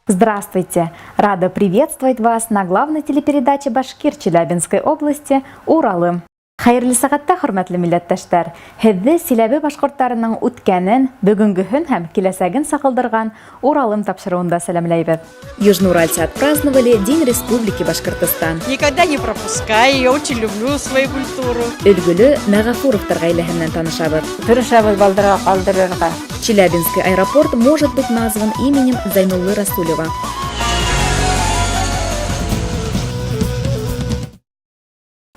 Здравствуйте! Рада приветствовать вас на главной телепередаче Башкир Челябинской области «Уралым». Хайырлы сағатта, хөрмәтле милләттәштәр, һеҙҙе Силәбе башҡорттарының үткәнен, бөгөнгөһөн һәм киләсәген саҡылдырған Уралым тапшырыуында сәләмләйбеҙ. Южноуральцы отпраздновали День Республики Башкортостан. Никогда не пропускаю, я очень люблю свою культуру. Өлгөлө Мәғәфуровтар ғаиләһенән танышабыҙ. Тырышабыҙ балдарға ҡалдырырға. Челябинский аэропорт может быть назван именем Зайнуллы Расулева.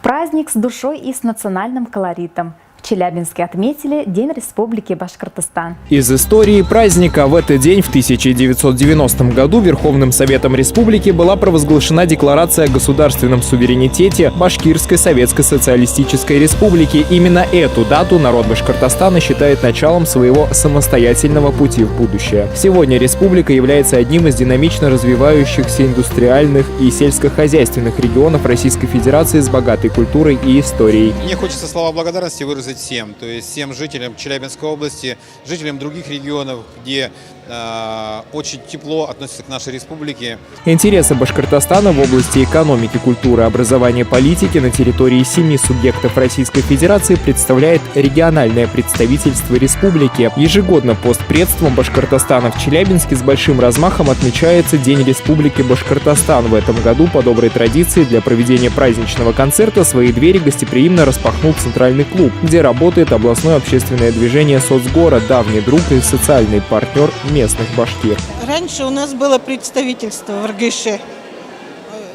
Праздник с душой и с национальным колоритом. В Челябинске отметили День Республики Башкортостан. Из истории праздника: в этот день в 1990 году Верховным Советом Республики была провозглашена Декларация о государственном суверенитете Башкирской Советской Социалистической Республики. Именно эту дату народ Башкортостана считает началом своего самостоятельного пути в будущее. Сегодня республика является одним из динамично развивающихся индустриальных и сельскохозяйственных регионов Российской Федерации с богатой культурой и историей. Мне хочется слова благодарности выразить всем, то есть всем жителям Челябинской области, жителям других регионов, где очень тепло относятся к нашей республике. Интересы Башкортостана в области экономики, культуры, образования, политики на территории 7 субъектов Российской Федерации представляет региональное представительство республики. Ежегодно постпредством Башкортостана в Челябинске с большим размахом отмечается День Республики Башкортостан. В этом году по доброй традиции для проведения праздничного концерта свои двери гостеприимно распахнул Центральный клуб, где работает областное общественное движение «Соцгород», давний друг и социальный партнер местных башкир. Раньше у нас было представительство в РГШ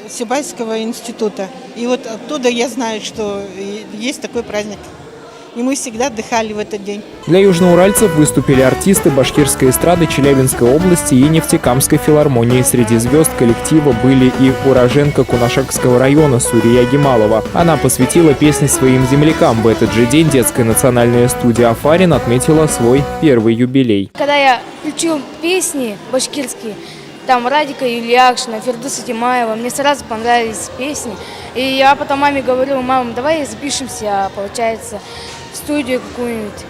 Сибайского института. И вот оттуда я знаю, что есть такой праздник. И мы всегда отдыхали в этот день. Для южноуральцев выступили артисты башкирской эстрады Челябинской области и Нефтекамской филармонии. Среди звезд коллектива были и уроженка Кунашакского района Сурия Гималова. Она посвятила песни своим землякам. В этот же день детская национальная студия «Афарин» отметила свой первый юбилей. Когда я включил песни башкирские, там Радика Юлиакшина, Фердуса Тимаева, мне сразу понравились песни. И я потом маме говорю: мам, давай запишемся, получается, в студию какую-нибудь.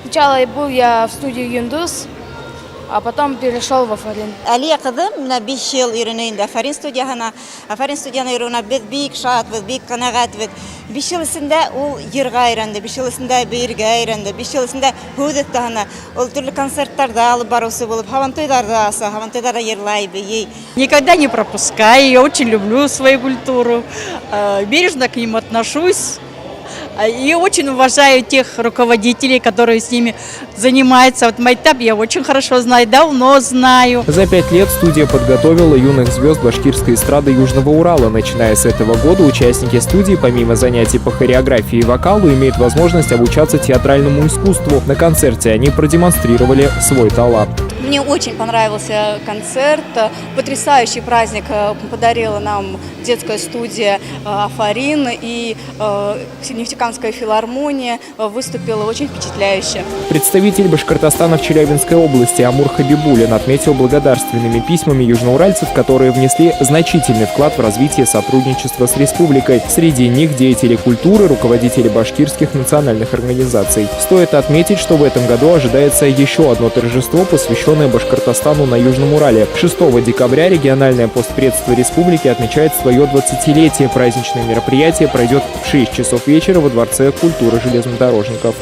Сначала я в студии Юндус, а потом перешел в Афарин. Алия кызым, мына 5 жыл үйренейин Афарин студиясына. Афарин студияны үйрөнүп биз бик шатбыз, бик канагатбыз. 5 жыл ичинде ул йырга өйрөндү, 5 жыл ичинде бийирге өйрөндү, 5 жыл ичинде хөдөттөгөнө ул түрлүү концерттарда алып баруусу болуп, хавантойдарда аса, хавантойдарда йырлай бий. Никогда не пропускаю, я очень люблю свою культуру, бережно к ним отношусь. И очень уважаю тех руководителей, которые с ними занимаются. Вот Майтаб я очень хорошо знаю, давно знаю. За 5 лет студия подготовила юных звезд башкирской эстрады Южного Урала. Начиная с этого года участники студии, помимо занятий по хореографии и вокалу, имеют возможность обучаться театральному искусству. На концерте они продемонстрировали свой талант. Мне очень понравился концерт, потрясающий праздник подарила нам детская студия «Афарин», и Нефтекамская филармония выступила очень впечатляюще. Представитель Башкортостана в Челябинской области Амур Хабибулин отметил благодарственными письмами южноуральцев, которые внесли значительный вклад в развитие сотрудничества с республикой. Среди них деятели культуры, руководители башкирских национальных организаций. Стоит отметить, что в этом году ожидается еще одно торжество, посвященное Башкортостану на Южном Урале. 6 декабря региональное постпредство республики отмечает свое 20-летие. Праздничное мероприятие пройдет в 6 часов вечера во Дворце культуры железнодорожников.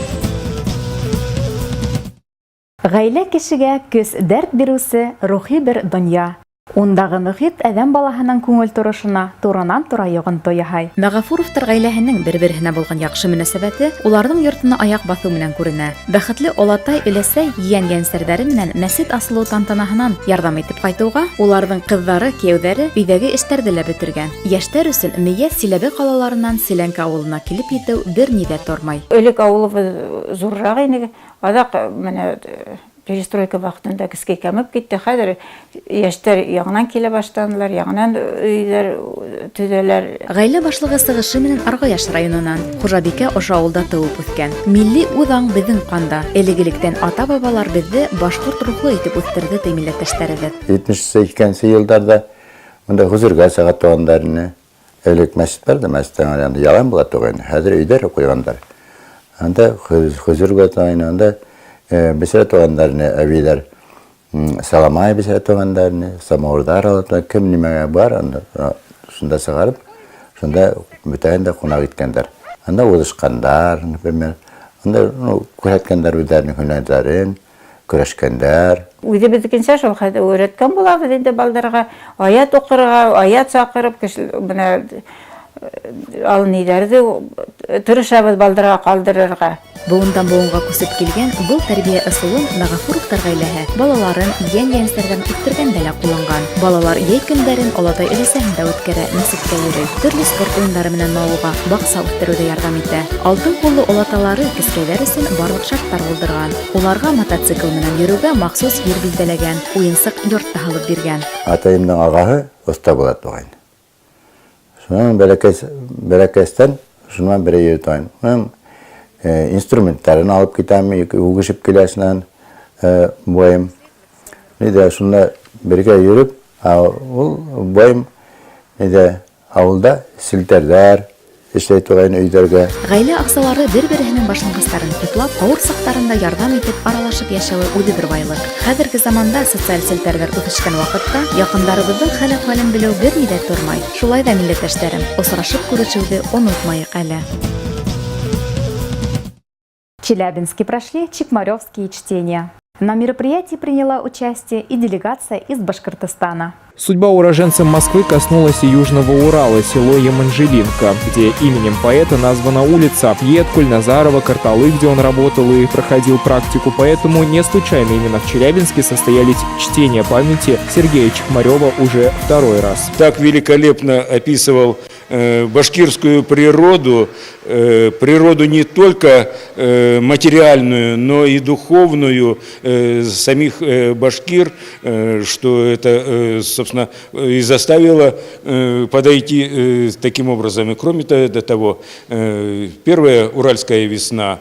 Ғаилә кешегә көс дәрт бирүсе рухи бер дөнья. Ундагы мөхит әҙәм балаһының күңел торошына туранан-тура йоғонто яһай. Мәғәфуровтар ғаиләһенең бер-береһенә булған яҡшы мөнәсәбәте уларҙың йортона аяҡ баҫыу менән күренә. Бәхетле олатай өләсәй ейән-ейәнсәрҙәре менән мәсет асылыу тантанаһынан ярҙам итеп ҡайтыуға, уларҙың ҡыҙҙары, кейәүҙәре өйҙәге эштәрҙе лә бөтөргән. Йәштәр өсөн Мейә Силәбе ҡалаларынан Селәнкә ауылына килеп етеү бер ни ҙә тормай. Элек ауылыбыҙ зурыраҡ ине, аҙаҡ менә перестройка ваҡытында кескәй кәмеп китте. Хәҙер йәштәр яңынан килә баштанылар, яңынан өйҙәр төҙәләр. Ғаилә башлығы сығышы менән Арғаяш районынан Хужабикә ошо ауылда тыуып үҫкән. Милли үҙаң беҙҙең ҡанда. Элек-электән ата-бабалар беҙҙе башҡорт рухлы итеп үҫтерҙе, ти милләттәштәребеҙ. 72 йылдарда бында хузурға сәғәт туғандарыны элек мәсет бар да, мәсеттен ялан була туған. Хәҙер өйҙәр ҡуйғандар. Анда хузурға туған, анда бесәр туғандарыны әбейләр саламай бис айтгандарны, самауырдар алып, кем немеге бар, шунда сыгарып, шунда бүтән дә кунак иткәндәр. Анда удышкандар, например, анда күрәткәндәр үзләренең һөнәрләрен, көрәшкәндәр. Үзе безгенчә шул хәлдә өйрәткән булабыз инде балдарга, аят укырга, аят чакырып, менә алныларны тырышабыз балдарга калдырырга. Буындан буынга күсеп килгән был тәрбия ысулын Нагафуровтар гаиләһе балаларын ян-янстардан үттергәндә лә кулланган. Балалар яй көндәрен Алатай өләсәһендә үткәрә, мәчеткә йөри, төрле спорт уеннары менән мавыга, бакса үстерүдә ярдәм итә. Алтын куллы олаталары кескәйләр өчен барлык шартлар булдырган. Уларга мотоцикл менән йөрүгә махсус җир билдәләгән, уенсык йорт та һалып биргән. Атайымның агаһы оста була туган. Шуннан бәләкәстән шуннан бере йөртән. Инструментарын алып китәм, үгешеп киләсеннән буем. Нидә шунда бергә йөреп, ул буем нидә авылда селтәрдәр эшләй торган өйдәргә. Гаилә агзалары бер-беренең башлангычларын туплап, авыр сактарында ярдәм итеп, аралашып яшәүе үзе бер байлык. Хәзерге заманда социаль селтәрләр үсешкән вакытта якындарыбызның хәл-әхвален белү берни дә тормай. Шулай да милләттәшләрем, осрашып күрешүне онытмайык әле. В Челябинске прошли чекмаревские чтения. На мероприятии приняла участие и делегация из Башкортостана. Судьба уроженцам Москвы коснулась и Южного Урала, село Еманжелинка, где именем поэта названа улица Еткуль, Назарова, Карталы, где он работал и проходил практику. Поэтому не случайно именно в Челябинске состоялись чтения памяти Сергея Чекмарева уже второй раз. Так великолепно описывал башкирскую природу, природу не только материальную, но и духовную самих башкир, что это, собственно, и заставило подойти таким образом. И кроме того, первая уральская весна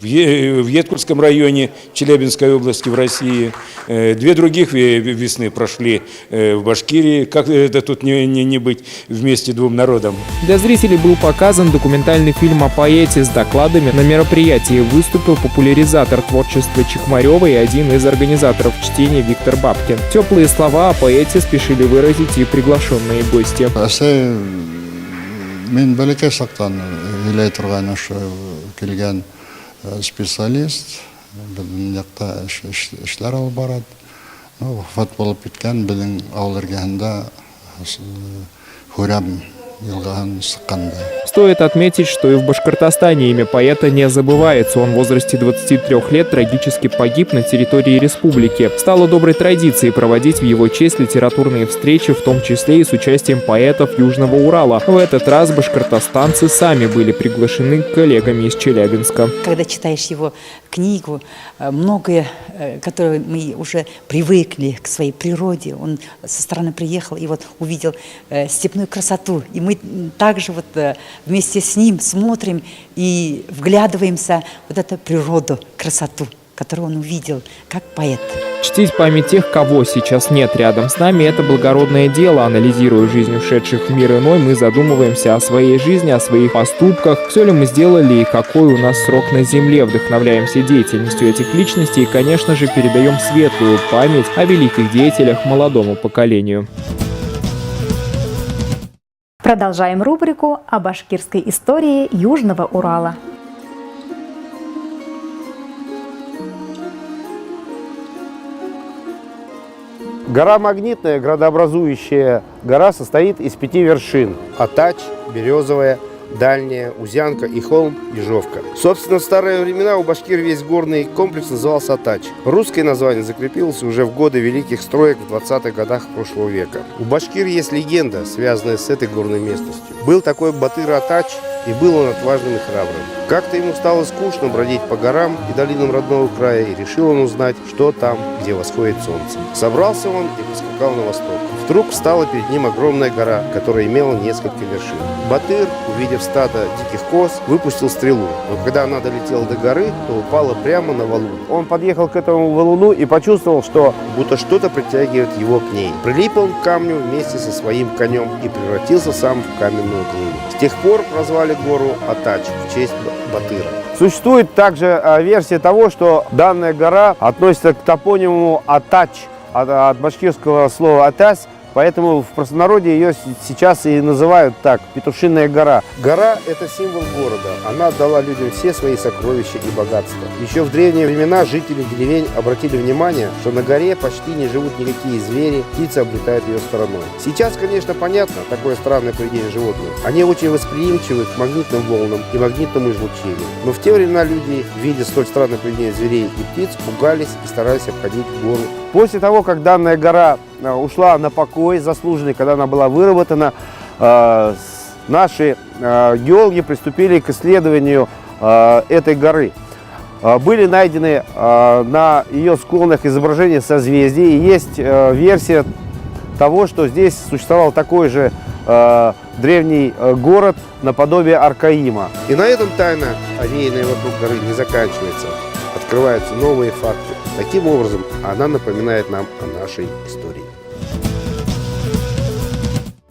в Еткульском районе Челябинской области в России. Две других весны прошли в Башкирии. Как это тут не быть вместе двум народам? Для зрителей был показан документальный фильм о поэте. С докладами на мероприятии выступил популяризатор творчества Чекмарева и один из организаторов чтения Виктор Бабкин. Теплые слова о поэте спешили выразить и приглашенные гости. Специалист, біздің жақта ішлер алып барады. Вафат болып кеткен біздің ауыл іргесінде Хурям елғаһын сыққанда. Стоит отметить, что и в Башкортостане имя поэта не забывается. Он в возрасте 23 лет трагически погиб на территории республики. Стало доброй традицией проводить в его честь литературные встречи, в том числе и с участием поэтов Южного Урала. В этот раз башкортостанцы сами были приглашены коллегами из Челябинска. Когда читаешь его книгу, многое, которое мы уже привыкли к своей природе, он со стороны приехал и вот увидел степную красоту. И мы также вот вместе с ним смотрим и вглядываемся в эту природу, красоту, которую он увидел как поэт. Чтить память тех, кого сейчас нет рядом с нами, это благородное дело. Анализируя жизнь ушедших в мир иной, мы задумываемся о своей жизни, о своих поступках. Все ли мы сделали и какой у нас срок на земле. Вдохновляемся деятельностью этих личностей и, конечно же, передаем светлую память о великих деятелях молодому поколению. Продолжаем рубрику о башкирской истории Южного Урала. Гора Магнитная, градообразующая гора, состоит из 5 вершин: Атач, Березовая, Дальняя, Узянка и холм Ежовка. Собственно, в старые времена у башкир весь горный комплекс назывался Атач. Русское название закрепилось уже в годы великих строек в 20-х годах прошлого века. У башкир есть легенда, связанная с этой горной местностью. Был такой Батыр Атач, и был он отважным и храбрым. Как-то ему стало скучно бродить по горам и долинам родного края, и решил он узнать, что там, где восходит солнце. Собрался он и поскакал на восток. Вдруг встала перед ним огромная гора, которая имела несколько вершин. Батыр, увидев стадо диких коз, выпустил стрелу, но когда она долетела до горы, то упала прямо на валун. Он подъехал к этому валуну и почувствовал, что будто что-то притягивает его к ней. Прилип он к камню вместе со своим конем и превратился сам в каменную глыбу. С тех пор прозвали гору Атач в честь Батыра. Существует также версия того, что данная гора относится к топониму Атач, от башкирского слова «атась», поэтому в простонародье ее сейчас и называют так – Петушиная гора. Гора – это символ города. Она отдала людям все свои сокровища и богатства. Еще в древние времена жители деревень обратили внимание, что на горе почти не живут никакие звери, птицы облетают ее стороной. Сейчас, конечно, понятно такое странное поведение животных. Они очень восприимчивы к магнитным волнам и магнитному излучению. Но в те времена люди, видя столь странное поведение зверей и птиц, пугались и старались обходить гору. После того, как данная гора ушла на покой заслуженный, когда она была выработана, наши геологи приступили к исследованию этой горы. Были найдены на ее склонах изображения созвездий, и есть версия того, что здесь существовал такой же древний город наподобие Аркаима. И на этом тайна, овеянная вокруг горы, не заканчивается. Открываются новые факты. Таким образом, она напоминает нам о нашей истории.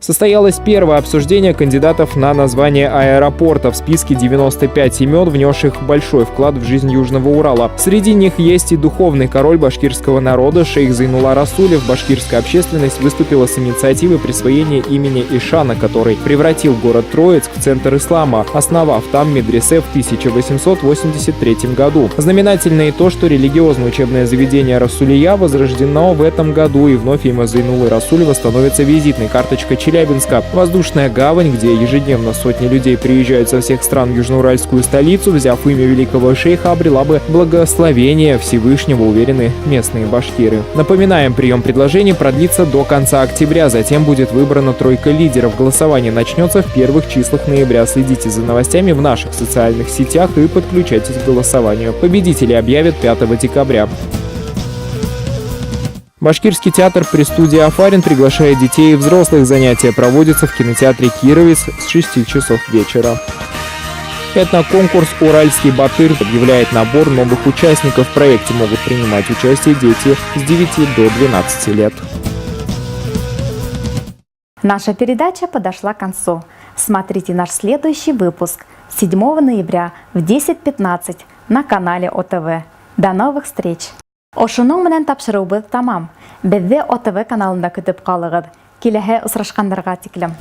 Состоялось первое обсуждение кандидатов на название аэропорта. В списке 95 имен, внесших большой вклад в жизнь Южного Урала. Среди них есть и духовный король башкирского народа шейх Зайнула Расулев. Башкирская общественность выступила с инициативой присвоения имени Ишана, который превратил город Троицк в центр ислама, основав там медресе в 1883 году. Знаменательно и то, что религиозное учебное заведение Расулия возрождено в этом году, и вновь имя Зайнулы Расулева становится визитной карточкой Челябинска. Воздушная гавань, где ежедневно сотни людей приезжают со всех стран в южноуральскую столицу, взяв имя великого шейха, обрела бы благословение Всевышнего, уверены местные башкиры. Напоминаем, прием предложений продлится до конца октября, затем будет выбрана тройка лидеров. Голосование начнется в первых числах ноября. Следите за новостями в наших социальных сетях и подключайтесь к голосованию. Победителей объявят 5 декабря. Башкирский театр при студии «Афарин» приглашает детей и взрослых. Занятия проводятся в кинотеатре «Кировец» с 6 часов вечера. Этноконкурс «Уральский батыр» объявляет набор новых участников. В проекте могут принимать участие дети с 9 до 12 лет. Наша передача подошла к концу. Смотрите наш следующий выпуск 7 ноября в 10:15 на канале ОТВ. До новых встреч! Ошының менән тапшырыубыз тамам. Безне ОТВ каналында көтеп калыгыз. Киләһе очрашканнарга тиклем.